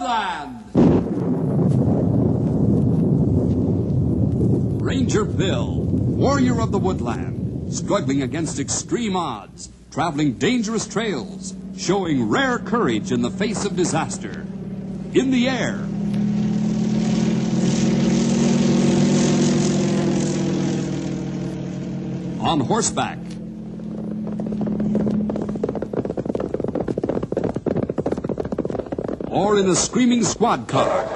woodland. Ranger Bill, warrior of the woodland, struggling against extreme odds, traveling dangerous trails, showing rare courage in the face of disaster. In the air. On horseback. Or in a screaming squad car.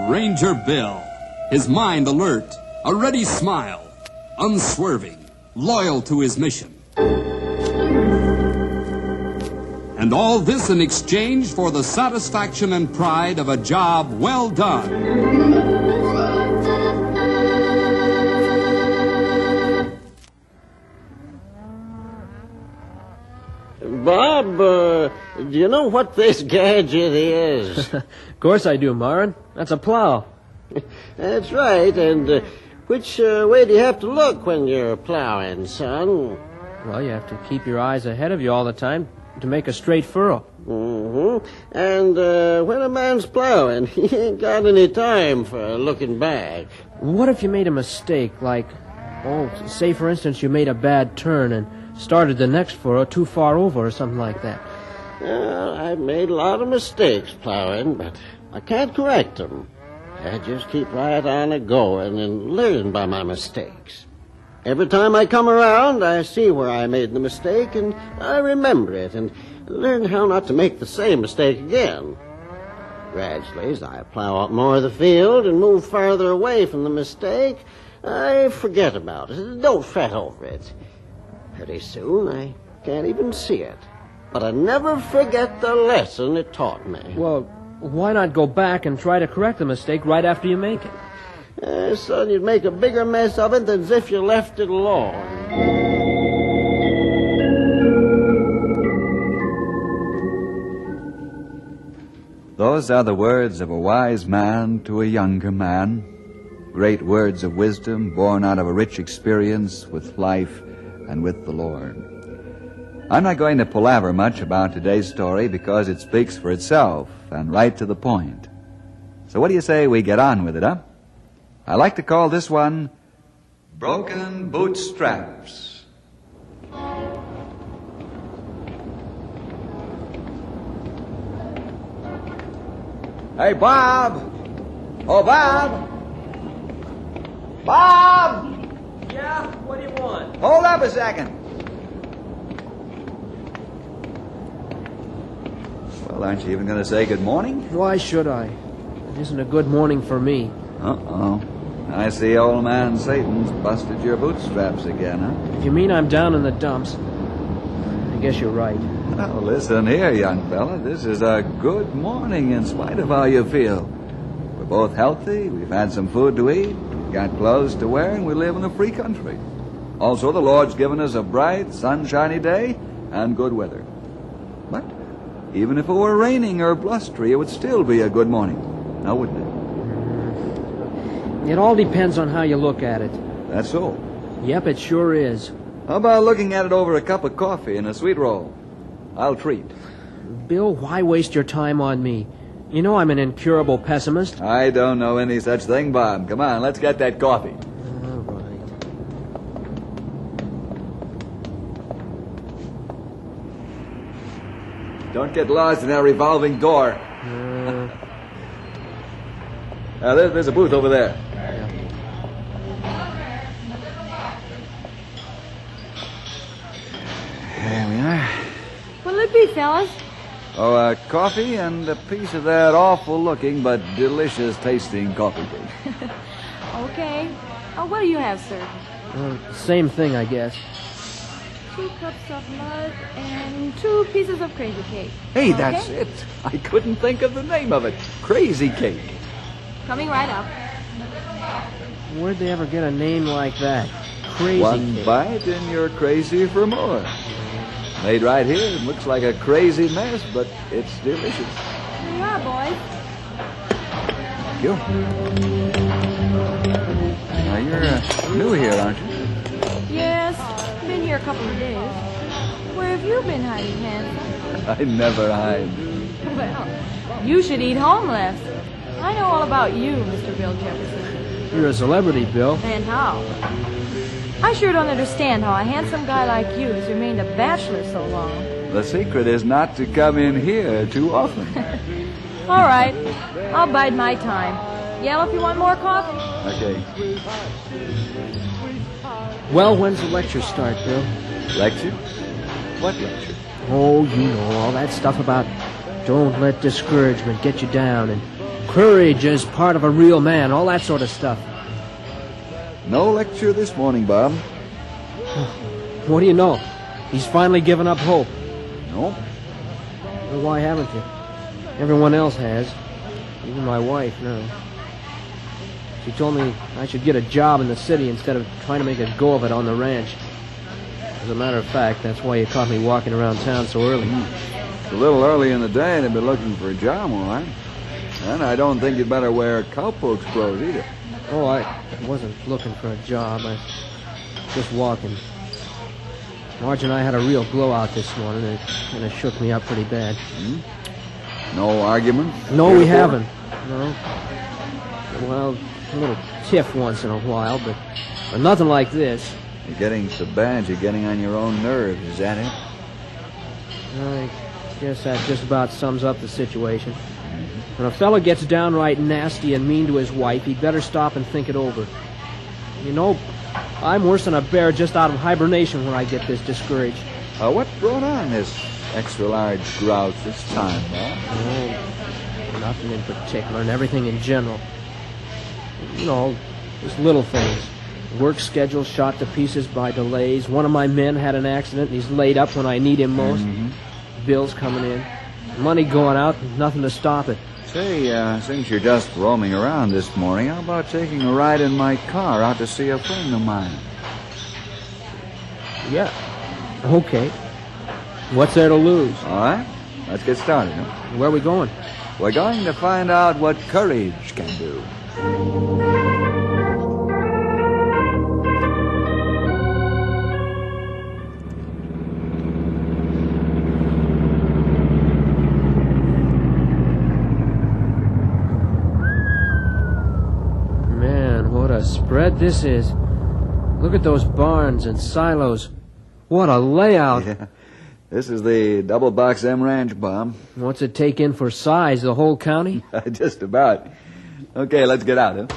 Ranger Bill, his mind alert, a ready smile, unswerving, loyal to his mission. And all this in exchange for the satisfaction and pride of a job well done. Bob, do you know what this gadget is? Of course I do, Marrin. That's a plow. That's right, and which way do you have to look when you're plowing, son? Well, you have to keep your eyes ahead of you all the time to make a straight furrow. Mm-hmm. And when a man's plowing, he ain't got any time for looking back. What if you made a mistake, like, say for instance you made a bad turn and started the next furrow too far over or something like that? Well, I've made a lot of mistakes plowing, but I can't correct them. I just keep right on a-going and learn by my mistakes. Every time I come around, I see where I made the mistake, and I remember it, and learn how not to make the same mistake again. Gradually, as I plow up more of the field and move farther away from the mistake, I forget about it, don't fret over it. Pretty soon, I can't even see it. But I never forget the lesson it taught me. Well, why not go back and try to correct the mistake right after you make it? Son, you'd make a bigger mess of it than if you left it alone. Those are the words of a wise man to a younger man. Great words of wisdom born out of a rich experience with life and with the Lord. I'm not going to palaver much about today's story because it speaks for itself and right to the point. So what do you say we get on with it, huh? I like to call this one Broken Bootstraps. Hey, Bob! Oh, Bob! Bob! Yeah? What do you want? Hold up a second. Well, aren't you even going to say good morning? Why should I? It isn't a good morning for me. Uh-oh. I see old man Satan's busted your bootstraps again, huh? If you mean I'm down in the dumps, I guess you're right. Well, listen here, young fella. This is a good morning in spite of how you feel. We're both healthy, we've had some food to eat, we've got clothes to wear, and we live in a free country. Also, the Lord's given us a bright, sunshiny day and good weather. But even if it were raining or blustery, it would still be a good morning. Now, wouldn't it? It all depends on how you look at it. That's so. Yep, it sure is. How about looking at it over a cup of coffee and a sweet roll? I'll treat. Bill, why waste your time on me? You know I'm an incurable pessimist. I don't know any such thing, Bob. Come on, let's get that coffee. All right. Don't get lost in that revolving door. There's a booth over there. There we are. What'll it be, fellas? Oh, coffee and a piece of that awful-looking but delicious-tasting coffee cake. Okay. What do you have, sir? Same thing, I guess. 2 cups of mud and 2 pieces of crazy cake. Hey, Okay? that's it. I couldn't think of the name of it. Crazy Cake. Coming right up. Where'd they ever get a name like that? Crazy One Cake. bite and you're crazy for more. Made right here. It looks like a crazy mess, but it's delicious. Here you are, boys. Thank you. Now, You're new here, aren't you? Yes, been here a couple of days. Where have you been hiding, handsome? I never hide. Well, you should eat home less. I know all about you, Mr. Bill Jefferson. You're a celebrity, Bill. And how? I sure don't understand how a handsome guy like you has remained a bachelor so long. The secret is not to come in here too often. All right, I'll bide my time. Yell if you want more coffee. Okay. Well, when's the lecture start, Bill? Lecture? What lecture? Oh, you know, all that stuff about don't let discouragement get you down and courage is part of a real man, all that sort of stuff. No lecture this morning, Bob. What do you know? He's finally given up hope. No? Well, why haven't you? Everyone else has. Even my wife, no. She told me I should get a job in the city instead of trying to make a go of it on the ranch. As a matter of fact, that's why you caught me walking around town so early. It's a little early in the day to be looking for a job, all right? And I don't think you'd better wear cowpoke's clothes either. Oh, I wasn't looking for a job. I just walking. Marge and I had a real blowout this morning, and it shook me up pretty bad. No argument? No, we haven't. No. Well, a little tiff once in a while, but nothing like this. You're getting so bad you're getting on your own nerves, is that it? I guess that just about sums up the situation. When a fella gets downright nasty and mean to his wife, he'd better stop and think it over. You know, I'm worse than a bear just out of hibernation when I get this discouraged. What brought on this extra-large grouch this time, Bob? Oh, nothing in particular, and everything in general. You know, just little things. Work schedule shot to pieces by delays. One of my men had an accident, and he's laid up when I need him most. Bills coming in. Money going out, and nothing to stop it. Say, since you're just roaming around this morning, how about taking a ride in my car out to see a friend of mine? Yeah. Okay. What's there to lose? All right, let's get started. Huh? Where are we going? We're going to find out what courage can do. Spread this is. Look at those barns and silos. What a layout. Yeah. This is the Double Box M Ranch, Bob. What's it take in for size, the whole county? Just about. Okay, let's get out,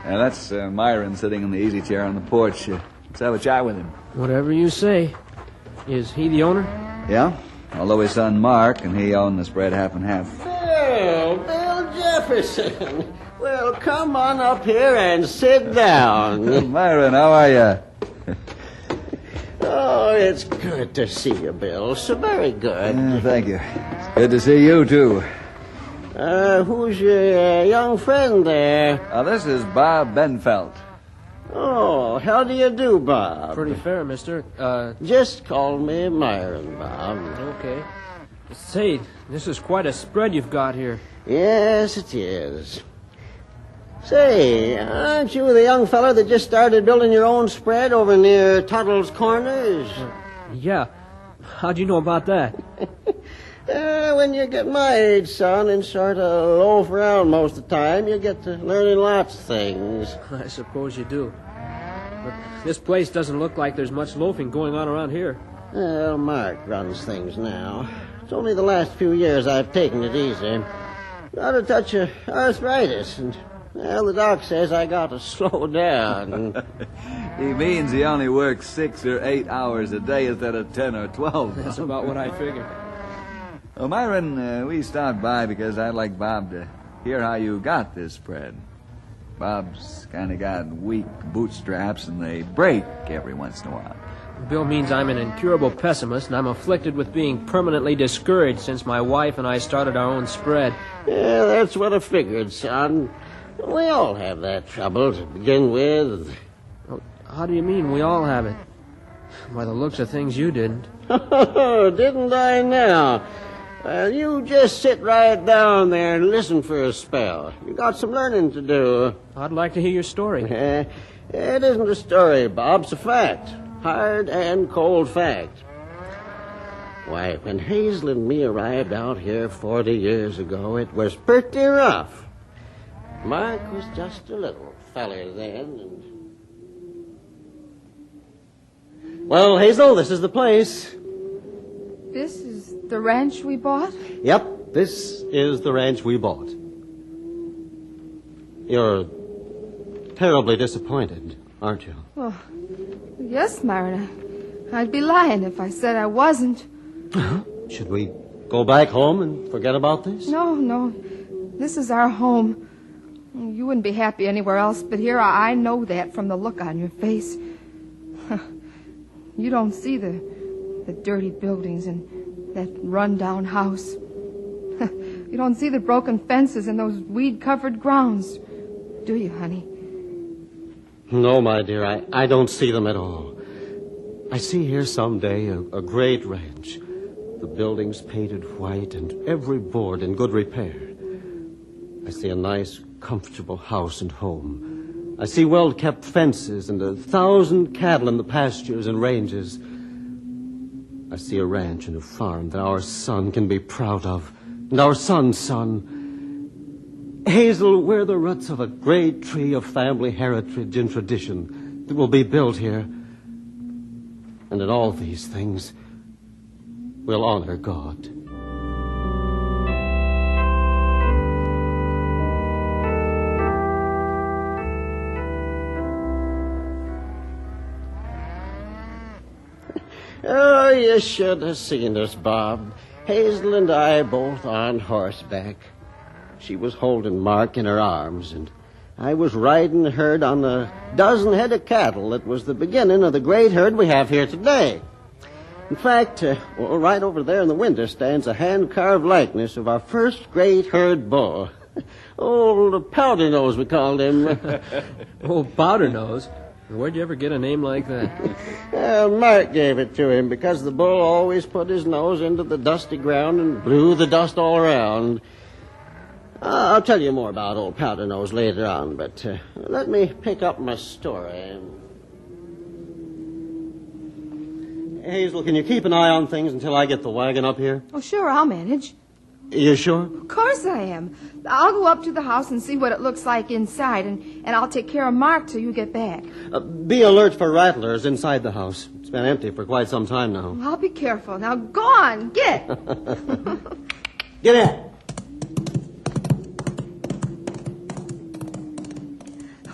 And that's Myron sitting in the easy chair on the porch. Let's have a chat with him. Whatever you say. Is he the owner? Yeah, although his son Mark and he own the spread half and half. Well, Bill Jefferson. Well, come on up here and sit down. Myron, how are you? Oh, it's good to see you, Bill. So very good. Thank you. It's good to see you, too. Who's your young friend there? This is Bob Benfeld. Oh, how do you do, Bob? Pretty fair, mister. Just call me Myron, Bob. Okay. Say, this is quite a spread you've got here. Yes, it is. Say, aren't you the young fella that just started building your own spread over near Tuttle's Corners? Yeah. How'd you know about that? When you get my age, son, and sort of loaf around most of the time, you get to learning lots of things. I suppose you do. But this place doesn't look like there's much loafing going on around here. Well, Mark runs things now. It's only the last few years I've taken it easy. Got a touch of arthritis, and well, the doc says I got to slow down. He means he only works 6 or 8 hours a day instead of 10 or 12. That's about what I figured. Well, Myron, we stopped by because I'd like Bob to hear how you got this spread. Bob's kind of got weak bootstraps, and they break every once in a while. Bill means I'm an incurable pessimist, and I'm afflicted with being permanently discouraged since my wife and I started our own spread. Yeah, that's what I figured, son. We all have that trouble to begin with. How do you mean we all have it? By the looks of things, you didn't. Didn't I now? Well, you just sit right down there and listen for a spell. You got some learning to do. I'd like to hear your story. It isn't a story, Bob. It's a fact. Hard and cold fact. Why, when Hazel and me arrived out here 40 years ago, it was pretty rough. Mark was just a little feller then, and... Well, Hazel, this is the place. This is the ranch we bought? Yep, this is the ranch we bought. You're terribly disappointed, aren't you? Well, yes, Myron. I'd be lying if I said I wasn't. Should we go back home and forget about this? No. This is our home. You wouldn't be happy anywhere else, but here I know that from the look on your face. You don't see the dirty buildings and that run-down house. You don't see the broken fences and those weed-covered grounds, do you, honey? No, my dear, I don't see them at all. I see here someday a great ranch. The buildings painted white and every board in good repair. I see a nice, comfortable house and home. I see well-kept fences and 1,000 cattle in the pastures and ranges. I see a ranch and a farm that our son can be proud of, and our son's son. Hazel, we're the roots of a great tree of family heritage and tradition that will be built here. And in all these things, we'll honor God. Oh, you should have seen us, Bob. Hazel and I both on horseback. She was holding Mark in her arms, and I was riding the herd on the dozen head of cattle that was the beginning of the great herd we have here today. In fact, right over there in the window stands a hand-carved likeness of our first great herd bull. Old Powder Nose, we called him. Old Powder Nose? Where'd you ever get a name like that? Mark gave it to him because the bull always put his nose into the dusty ground and blew the dust all around. I'll tell you more about old Powder Nose later on, but let me pick up my story. Hazel, can you keep an eye on things until I get the wagon up here? Oh, sure, I'll manage. You sure? Of course I am. I'll go up to the house and see what it looks like inside, and I'll take care of Mark till you get back. Be alert for rattlers inside the house. It's been empty for quite some time now. I'll be careful. Now, go on, get. Get in.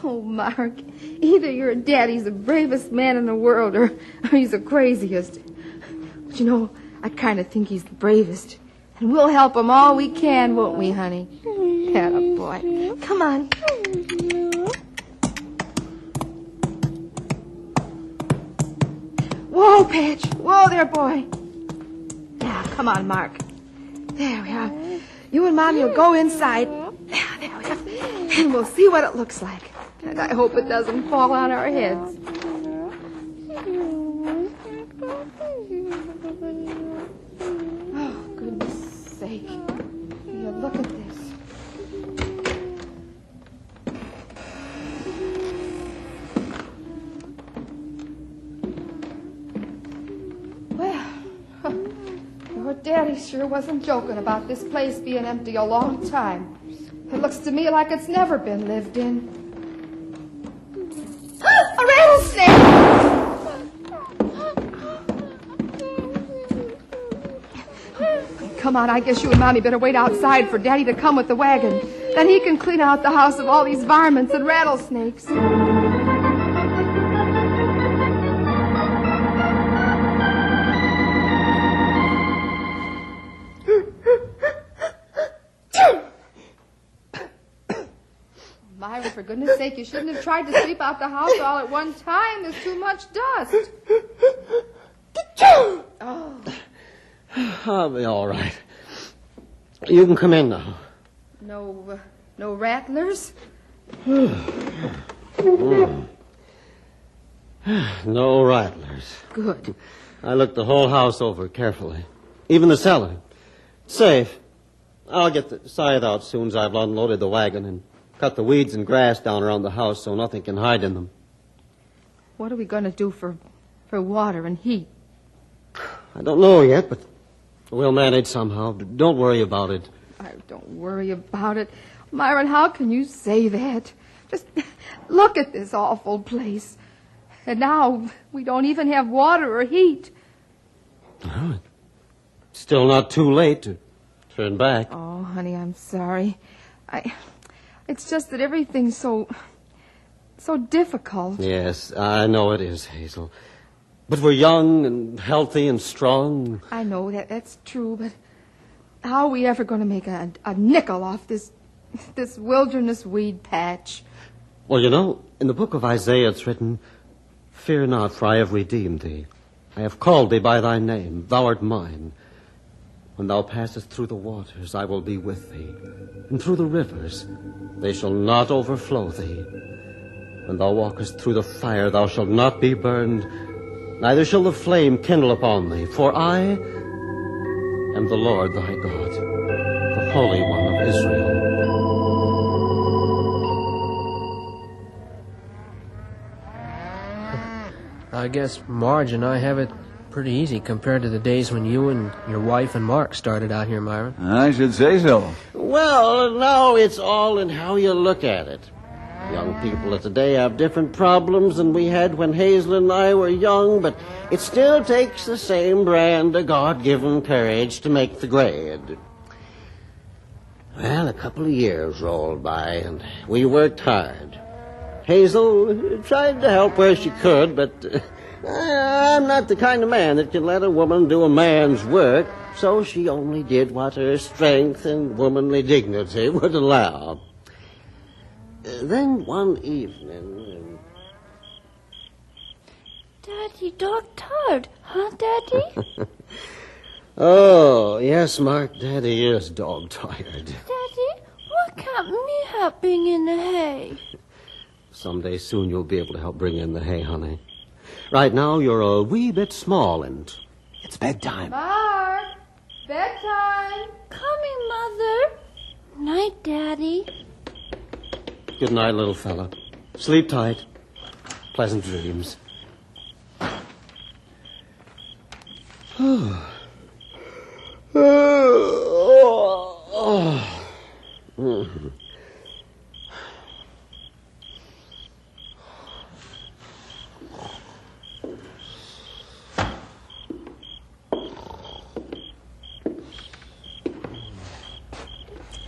Oh, Mark, either your daddy's the bravest man in the world or he's the craziest. But, you know, I kind of think he's the bravest. And we'll help him all we can, won't we, honey? Atta boy. Come on. Whoa, Patch. Whoa there, boy. Now, come on, Mark. There we are. You and Mommy will go inside. There we are. And we'll see what it looks like. And I hope it doesn't fall on our heads. Oh, goodness sake. Here, look at this. Well, your daddy sure wasn't joking about this place being empty a long time. It looks to me like it's never been lived in. A rattlesnake! Come on, I guess you and Mommy better wait outside for Daddy to come with the wagon. Then he can clean out the house of all these varmints and rattlesnakes. Myra, for goodness sake, you shouldn't have tried to sweep out the house all at one time. There's too much dust. Oh. I'll be all right. You can come in now. No rattlers? No rattlers. Good. I looked the whole house over carefully. Even the cellar. Safe. I'll get the scythe out soon as I've unloaded the wagon and cut the weeds and grass down around the house so nothing can hide in them. What are we going to do for water and heat? I don't know yet, but we'll manage somehow. Don't worry about it. I don't worry about it. Myron, how can you say that? Just look at this awful place. And now we don't even have water or heat. Well, it's still not too late to turn back. Oh, honey, I'm sorry. It's just that everything's so difficult. Yes, I know it is, Hazel. But we're young and healthy and strong. I know that's true, but how are we ever going to make a nickel off this wilderness weed patch? Well, you know, in the book of Isaiah it's written, "Fear not, for I have redeemed thee. I have called thee by thy name. Thou art mine. When thou passest through the waters, I will be with thee. And through the rivers, they shall not overflow thee. When thou walkest through the fire, thou shalt not be burned, neither shall the flame kindle upon thee. For I am the Lord thy God, the Holy One of Israel." I guess Marge and I have it pretty easy compared to the days when you and your wife and Mark started out here, Myron. I should say so. Well, no, it's all in how you look at it. Young people of today have different problems than we had when Hazel and I were young, but it still takes the same brand of God-given courage to make the grade. Well, a couple of years rolled by, and we worked hard. Hazel tried to help where she could, but I'm not the kind of man that can let a woman do a man's work, so she only did what her strength and womanly dignity would allow. Then one evening... Daddy, dog tired, huh, Daddy? Oh, yes, Mark, Daddy is dog-tired. Daddy, why can't me help being in the hay? Someday soon you'll be able to help bring in the hay, honey. Right now you're a wee bit small and it's bedtime. Mark, bedtime. Coming, Mother. Night, Daddy. Good night, little fella. Sleep tight. Pleasant dreams.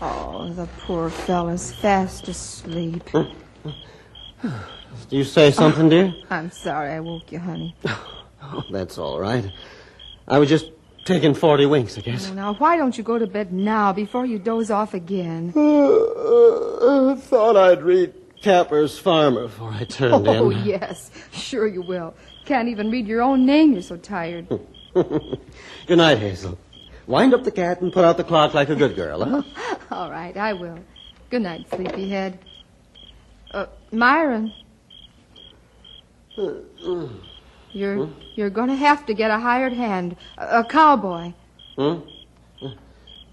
Oh, the poor fella's fast asleep. Do you say something, dear? I'm sorry I woke you, honey. Oh, that's all right. I was just taking 40 winks, I guess. Oh, now, why don't you go to bed now before you doze off again? Thought I'd read Capper's Farmer before I turned in. Oh, yes. Sure you will. Can't even read your own name. You're so tired. Good night, Hazel. Wind up the cat and put out the clock like a good girl, huh? All right, I will. Good night, sleepyhead. Myron. You're going to have to get a hired hand, a cowboy. What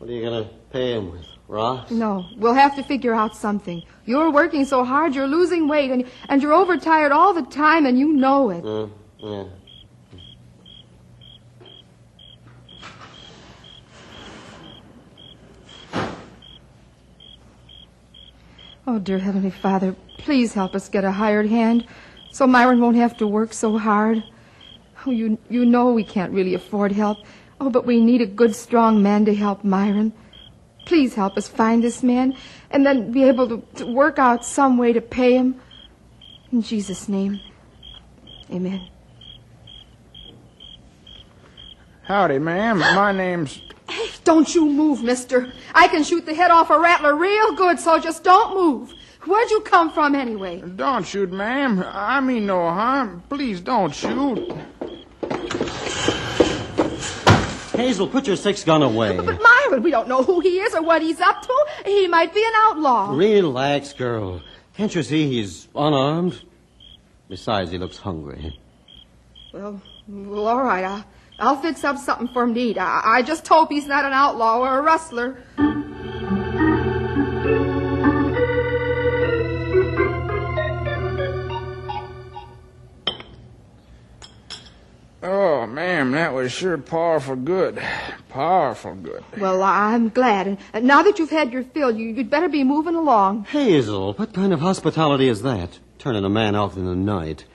are you going to pay him with? Rocks? No, we'll have to figure out something. You're working so hard, you're losing weight, and you're overtired all the time, and you know it. Yeah. Oh, dear Heavenly Father, please help us get a hired hand so Myron won't have to work so hard. Oh, you know we can't really afford help. Oh, but we need a good, strong man to help Myron. Please help us find this man and then be able to work out some way to pay him. In Jesus' name, amen. Howdy, ma'am. My name's... Hey, don't you move, mister. I can shoot the head off a rattler real good, so just don't move. Where'd you come from anyway? Don't shoot, ma'am. I mean no harm. Please don't shoot. Hazel, put your 6-gun away. But Myron, we don't know who he is or what he's up to. He might be an outlaw. Relax, girl. Can't you see he's unarmed? Besides, he looks hungry. Well, all right. I'll fix up something for him to eat. I just hope he's not an outlaw or a rustler. Oh, ma'am, that was sure powerful good. Powerful good. Well, I'm glad. And now that you've had your fill, you'd better be moving along. Hazel, what kind of hospitality is that? Turning a man off in the night.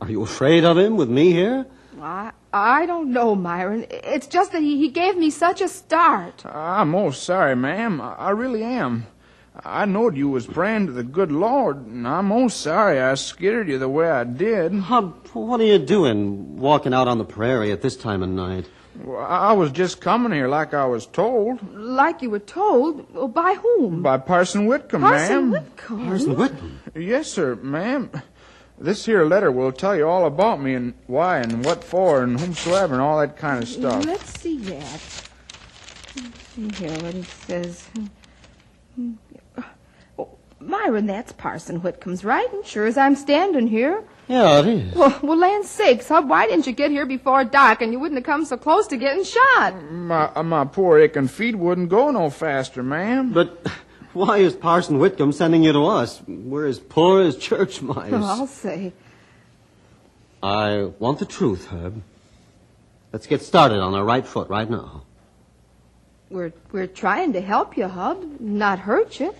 Are you afraid of him with me here? I don't know, Myron. It's just that he gave me such a start. I'm most sorry, ma'am. I really am. I knowed you was praying to the good Lord, and I'm most sorry I scared you the way I did. Hub, what are you doing walking out on the prairie at this time of night? Well, I was just coming here like I was told. Like you were told? Well, by whom? By Parson Whitcomb, Parson ma'am. Whitcomb? Parson Whitcomb? Yes, sir, ma'am. This here letter will tell you all about me and why and what for and whomsoever and all that kind of stuff. Let's see that. Let's see here what it says. Oh, Myron, that's Parson Whitcomb's writing, sure as I'm standing here. Yeah, it is. Well, land's sakes, Hub, why didn't you get here before dark and you wouldn't have come so close to getting shot? My poor aching feet wouldn't go no faster, ma'am. But why is Parson Whitcomb sending you to us? We're as poor as church mice. Oh, I'll say. I want the truth, Herb. Let's get started on our right foot right now. We're trying to help you, Hub, not hurt you.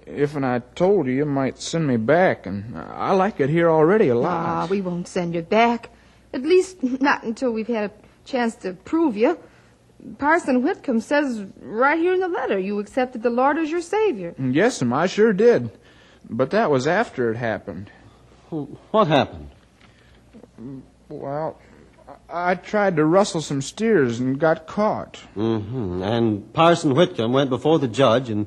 If and I told you, you might send me back, and I like it here already a lot. We won't send you back. At least not until we've had a chance to prove you. Parson Whitcomb says right here in the letter you accepted the Lord as your Savior. Yes, ma'am, I sure did. But that was after it happened. What happened? Well, I tried to rustle some steers and got caught. Mm-hmm. And Parson Whitcomb went before the judge and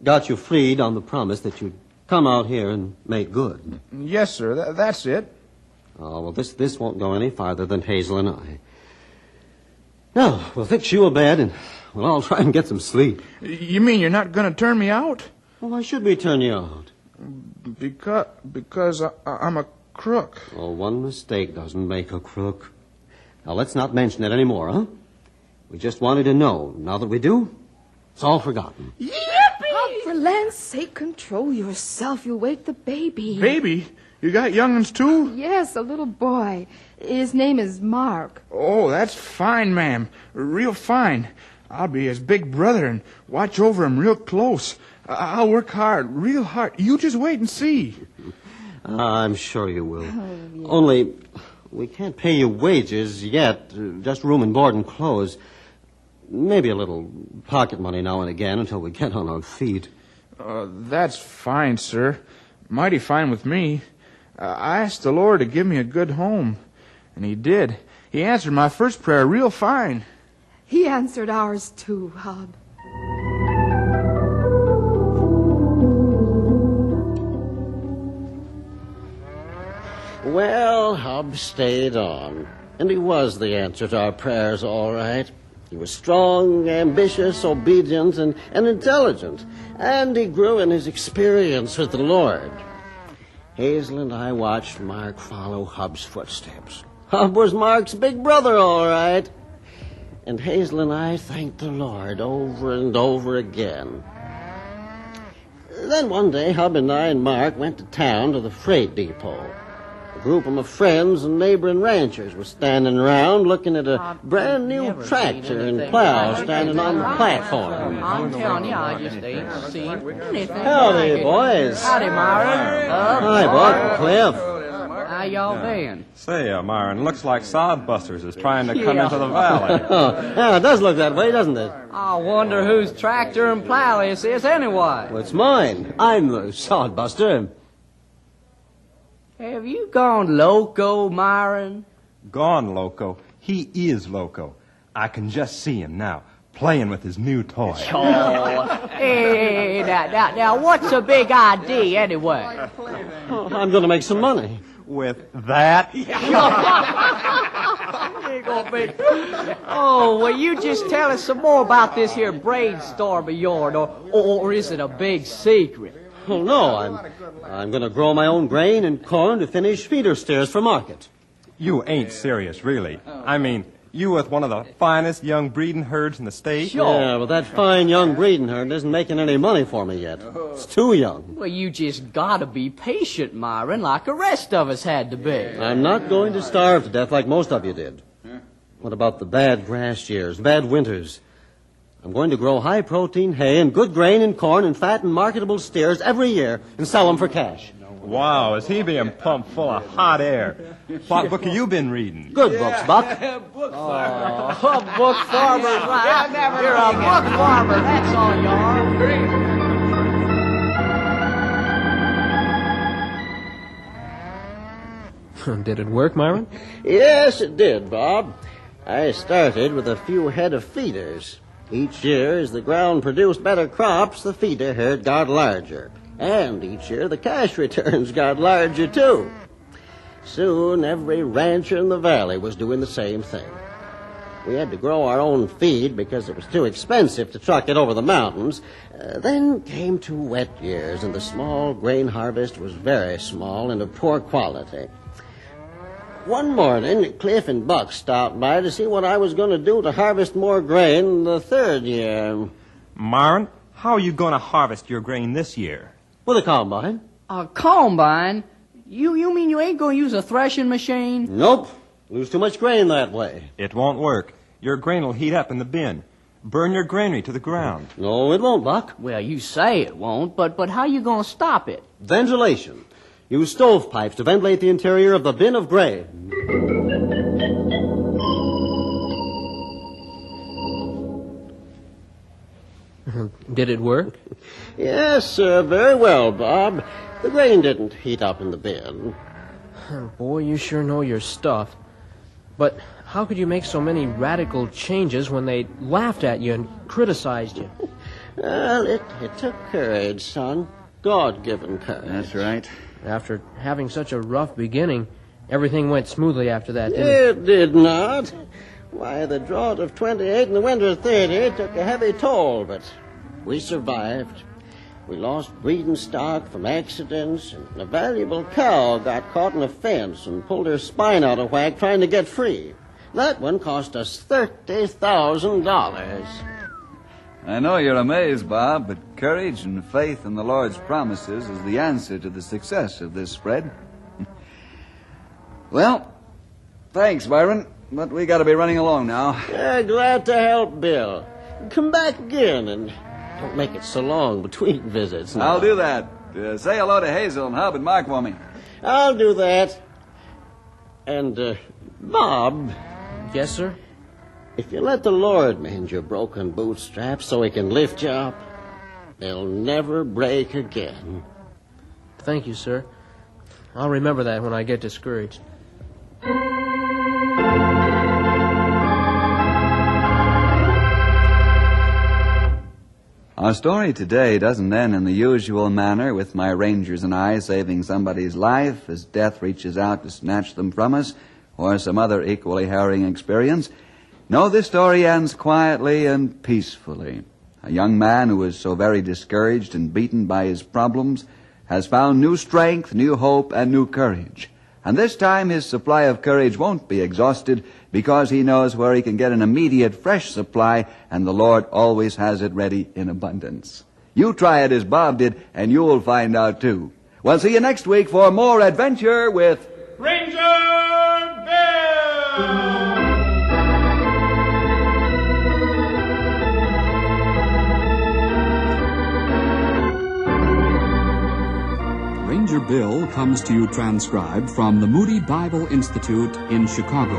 got you freed on the promise that you'd come out here and make good. Yes, sir, that's it. Oh, well, this won't go any farther than Hazel and I. Now, we'll fix you a bed and we'll all try and get some sleep. You mean you're not going to turn me out? Well, why should we turn you out? Because I'm a crook. Oh, one mistake doesn't make a crook. Now, let's not mention it anymore, huh? We just wanted to know. Now that we do, it's all forgotten. Hub, for land's sake, control yourself. You'll wake the baby. Baby? You got young'uns, too? Yes, a little boy. His name is Mark. Oh, that's fine, ma'am. Real fine. I'll be his big brother and watch over him real close. I'll work hard, real hard. You just wait and see. I'm sure you will. Oh, yeah. Only, we can't pay you wages yet, just room and board and clothes. Maybe a little pocket money now and again until we get on our feet. That's fine, sir. Mighty fine with me. I asked the Lord to give me a good home, and he did. He answered my first prayer real fine. He answered ours, too, Hub. Well, Hub stayed on, and he was the answer to our prayers, all right. He was strong, ambitious, obedient, and intelligent, and he grew in his experience with the Lord. Hazel and I watched Mark follow Hub's footsteps. Hub was Mark's big brother, all right. And Hazel and I thanked the Lord over and over again. Then one day, Hub and I and Mark went to town to the freight depot. A group of my friends and neighboring ranchers were standing around looking at a brand new tractor and plow standing on the platform. I'm telling you, I just ain't seen anything. Howdy, boys. Howdy, Myron. Hi, Buck and Cliff. How y'all been? Say, Myron, looks like Sodbusters is trying to come into the valley. Yeah, it does look that way, doesn't it? I wonder whose tractor and plow this is anyway. Well, it's mine. I'm the sodbuster. Have you gone loco, Myron? Gone loco. He is loco. I can just see him now, playing with his new toy. Oh, hey, now, what's a big idea anyway? Oh, I'm going to make some money. With that? Oh, well, you just tell us some more about this here brainstorm of yours, or is it a big secret? Oh, no, I'm going to grow my own grain and corn to finish feeder steers for market. You ain't serious, really. I mean, you with one of the finest young breeding herds in the state? Sure. Yeah, but that fine young breeding herd isn't making any money for me yet. It's too young. Well, you just gotta be patient, Myron, like the rest of us had to be. I'm not going to starve to death like most of you did. What about the bad grass years, bad winters? I'm going to grow high-protein hay and good grain and corn and fat and marketable steers every year and sell them for cash. Wow, is he being pumped full of hot air? What book have you been reading? Good books, Buck. Book farmer. You're a book farmer, that's all you are. Did it work, Myron? Yes, it did, Bob. I started with a few head of feeders. Each year, as the ground produced better crops, the feeder herd got larger. And each year, the cash returns got larger, too. Soon, every rancher in the valley was doing the same thing. We had to grow our own feed because it was too expensive to truck it over the mountains. Then came 2 wet years, and the small grain harvest was very small and of poor quality. One morning, Cliff and Buck stopped by to see what I was going to do to harvest more grain the 3rd year. Myron, how are you going to harvest your grain this year? With a combine. A combine? You mean you ain't gonna use a threshing machine? Nope. Lose too much grain that way. It won't work. Your grain will heat up in the bin. Burn your granary to the ground. No, it won't, Buck. Well, you say it won't, but how you gonna stop it? Ventilation. Use stovepipes to ventilate the interior of the bin of grain. Did it work? Yes, very well, Bob. The grain didn't heat up in the bin. Boy, you sure know your stuff. But how could you make so many radical changes when they laughed at you and criticized you? Well, it took courage, son. God-given courage. That's right. After having such a rough beginning, everything went smoothly after that, didn't it? It did not. Why, the drought of 28 and the winter of 30 took a heavy toll, but we survived. We lost breeding stock from accidents, and a valuable cow got caught in a fence and pulled her spine out of whack trying to get free. That one cost us $30,000. I know you're amazed, Bob, but courage and faith in the Lord's promises is the answer to the success of this spread. Well, thanks, Byron, but we got to be running along now. Glad to help, Bill. Come back again, and don't make it so long between visits. Now. I'll do that. Say hello to Hazel and Hub and Mark for me. I'll do that. And, Bob, Yes, sir? if you let the Lord mend your broken bootstraps so he can lift you up, they'll never break again. Thank you, sir. I'll remember that when I get discouraged. Our story today doesn't end in the usual manner with my rangers and I saving somebody's life as death reaches out to snatch them from us, or some other equally harrowing experience. No, this story ends quietly and peacefully. A young man who was so very discouraged and beaten by his problems has found new strength, new hope, and new courage. And this time his supply of courage won't be exhausted because he knows where he can get an immediate fresh supply, and the Lord always has it ready in abundance. You try it as Bob did, and you'll find out too. We'll see you next week for more adventure with Ranger Bill! Ranger Bill comes to you transcribed from the Moody Bible Institute in Chicago.